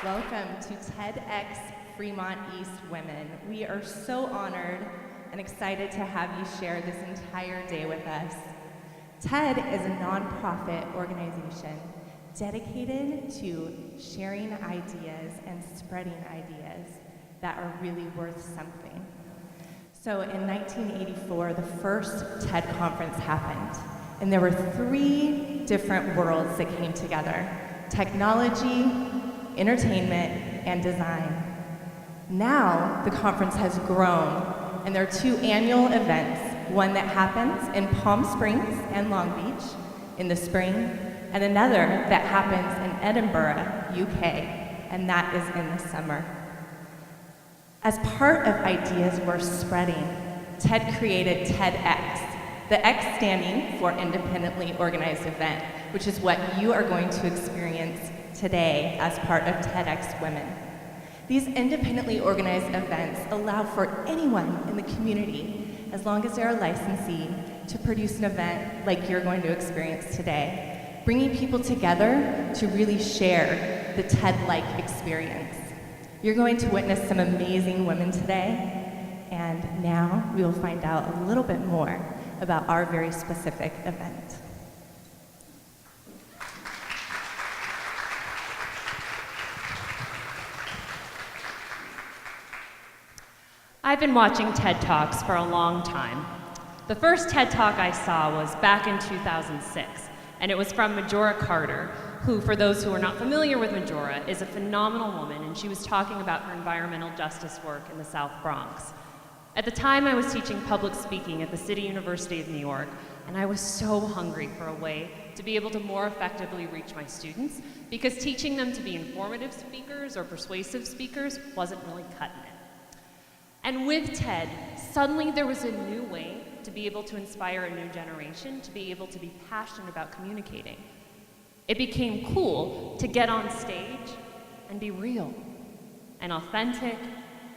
Welcome to TEDxFremontEastWomen. We are so honored and excited to have you share this entire day with us. TED is a nonprofit organization dedicated to sharing ideas and spreading ideas that are really worth something. So in 1984, the first TED conference happened, and there were 3 different worlds that came together: technology, entertainment, and design. Now, the conference has grown, and there are 2 annual events, one that happens in Palm Springs and Long Beach in the spring, and another that happens in Edinburgh, UK, and that is in the summer. As part of ideas we're spreading, TED created TEDx, the X standing for Independently Organized Event, which is what you are going to experience today as part of TEDxWomen. These independently organized events allow for anyone in the community, as long as they're a licensee, to produce an event like you're going to experience today, bringing people together to really share the TED-like experience. You're going to witness some amazing women today, and now we will find out a little bit more about our very specific event. I've been watching TED Talks for a long time. The first TED Talk I saw was back in 2006, and it was from Majora Carter, who, for those who are not familiar with Majora, is a phenomenal woman, and she was talking about her environmental justice work in the South Bronx. At the time, I was teaching public speaking at the City University of New York, and I was so hungry for a way to be able to more effectively reach my students, because teaching them to be informative speakers or persuasive speakers wasn't really cutting it. And with TED, suddenly there was a new way to be able to inspire a new generation, to be able to be passionate about communicating. It became cool to get on stage and be real and authentic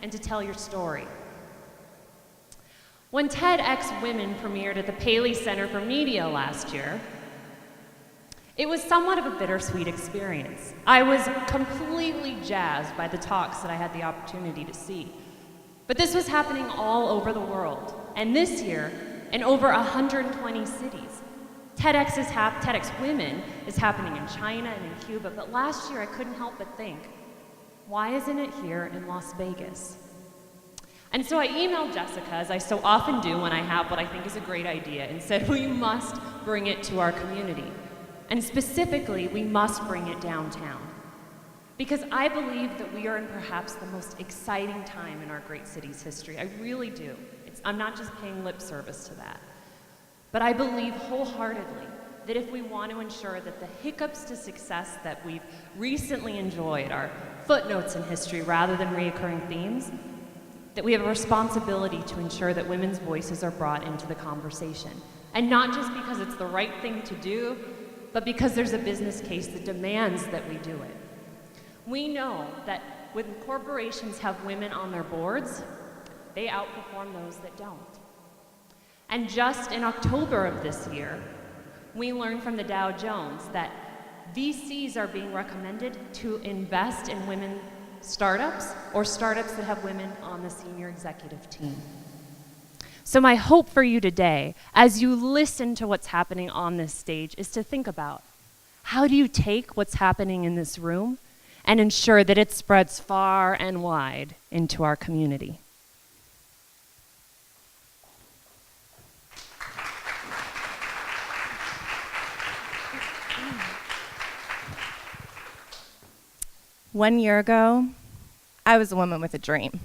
and to tell your story. When TEDxWomen premiered at the Paley Center for Media last year, it was somewhat of a bittersweet experience. I was completely jazzed by the talks that I had the opportunity to see. But this was happening all over the world, and this year, in over 120 cities. TEDxWomen is happening in China and in Cuba, but last year I couldn't help but think, why isn't it here in Las Vegas? And so I emailed Jessica, as I so often do when I have what I think is a great idea, and said, we must bring it to our community. And specifically, we must bring it downtown. Because I believe that we are in perhaps the most exciting time in our great city's history. I really do. I'm not just paying lip service to that. But I believe wholeheartedly that if we want to ensure that the hiccups to success that we've recently enjoyed are footnotes in history rather than reoccurring themes, that we have a responsibility to ensure that women's voices are brought into the conversation. And not just because it's the right thing to do, but because there's a business case that demands that we do it. We know that when corporations have women on their boards, they outperform those that don't. And just in October of this year, we learned from the Dow Jones that VCs are being recommended to invest in women startups or startups that have women on the senior executive team. So my hope for you today, as you listen to what's happening on this stage, is to think about, how do you take what's happening in this room and ensure that it spreads far and wide into our community? One year ago, I was a woman with a dream.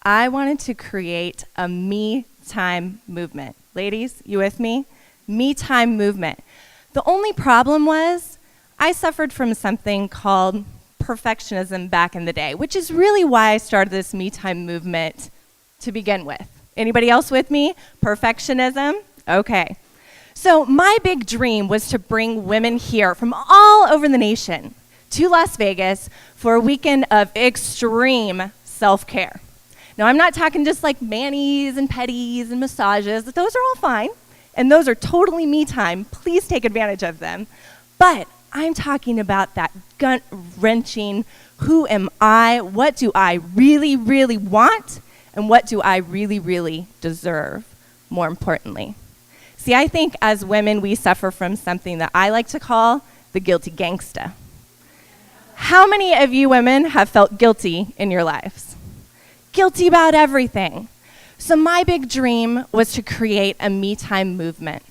I wanted to create a me time movement. Ladies, you with me? Me time movement. The only problem was I suffered from something called perfectionism back in the day, which is really why I started this me time movement to begin with. Anybody else with me? Perfectionism? Okay. So my big dream was to bring women here from all over the nation to Las Vegas for a weekend of extreme self-care. Now, I'm not talking just like manis and pedis and massages. Those are all fine, and those are totally me time. Please take advantage of them. But I'm talking about that gut-wrenching, who am I, what do I really, really want, and what do I really, really deserve, more importantly. See, I think as women, we suffer from something that I like to call the guilty gangsta. How many of you women have felt guilty in your lives? Guilty about everything. So my big dream was to create a me time movement,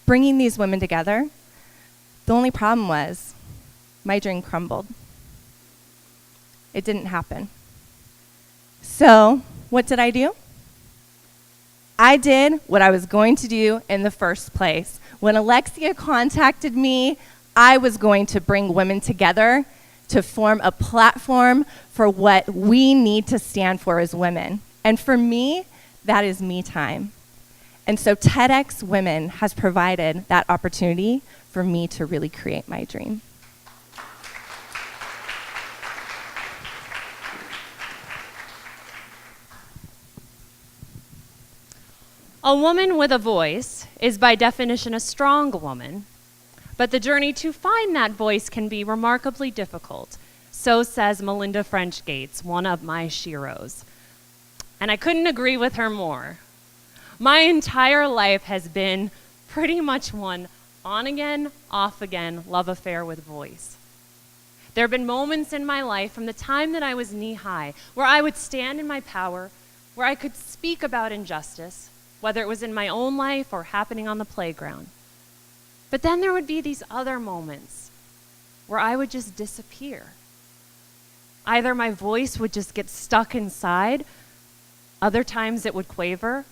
bringing these women together. The only problem was my dream crumbled. It didn't happen. So what did I do? I did what I was going to do in the first place. When Alexia contacted me, I was going to bring women together to form a platform for what we need to stand for as women. And for me, that is me time. And so TEDxWomen has provided that opportunity for me to really create my dream. A woman with a voice is by definition a strong woman, but the journey to find that voice can be remarkably difficult. So says Melinda French Gates, one of my sheroes. And I couldn't agree with her more. My entire life has been pretty much one on again, off again love affair with voice. There have been moments in my life from the time that I was knee-high where I would stand in my power, where I could speak about injustice, whether it was in my own life or happening on the playground. But then there would be these other moments where I would just disappear. Either my voice would just get stuck inside, other times it would quaver.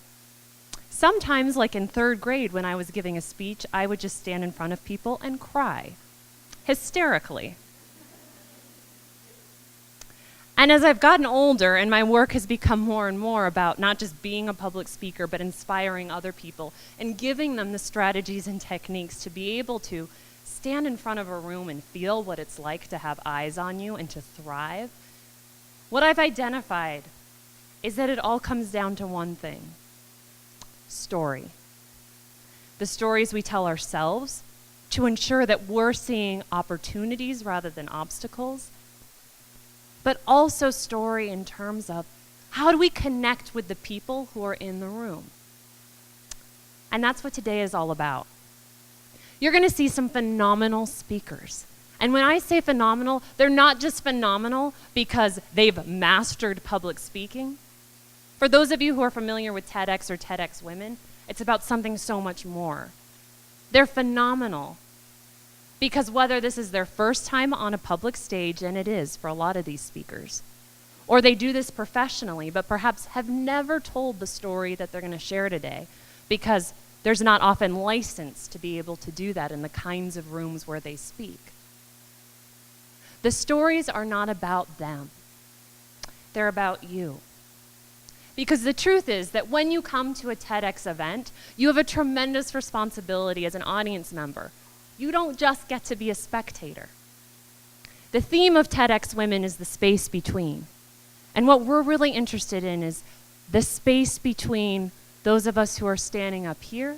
Sometimes, like in 3rd grade when I was giving a speech, I would just stand in front of people and cry, hysterically. And as I've gotten older and my work has become more and more about not just being a public speaker, but inspiring other people and giving them the strategies and techniques to be able to stand in front of a room and feel what it's like to have eyes on you and to thrive, what I've identified is that it all comes down to one thing: story. The stories we tell ourselves to ensure that we're seeing opportunities rather than obstacles, but also story in terms of how do we connect with the people who are in the room. And that's what today is all about. You're going to see some phenomenal speakers. And when I say phenomenal, they're not just phenomenal because they've mastered public speaking. For those of you who are familiar with TEDx or TEDxWomen, it's about something so much more. They're phenomenal because whether this is their first time on a public stage, and it is for a lot of these speakers, or they do this professionally, but perhaps have never told the story that they're going to share today because there's not often license to be able to do that in the kinds of rooms where they speak. The stories are not about them. They're about you. Because the truth is that when you come to a TEDx event, you have a tremendous responsibility as an audience member. You don't just get to be a spectator. The theme of TEDxWomen is the space between. And what we're really interested in is the space between those of us who are standing up here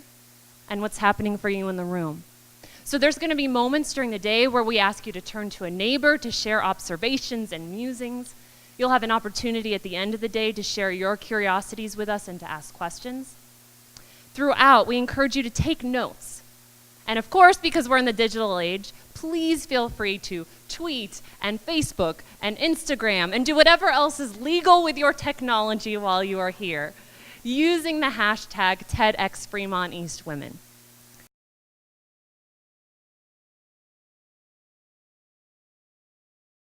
and what's happening for you in the room. So there's going to be moments during the day where we ask you to turn to a neighbor to share observations and musings. You'll have an opportunity at the end of the day to share your curiosities with us and to ask questions. Throughout, we encourage you to take notes. And of course, because we're in the digital age, please feel free to tweet and Facebook and Instagram and do whatever else is legal with your technology while you are here, using the hashtag TEDxFremontEastWomen.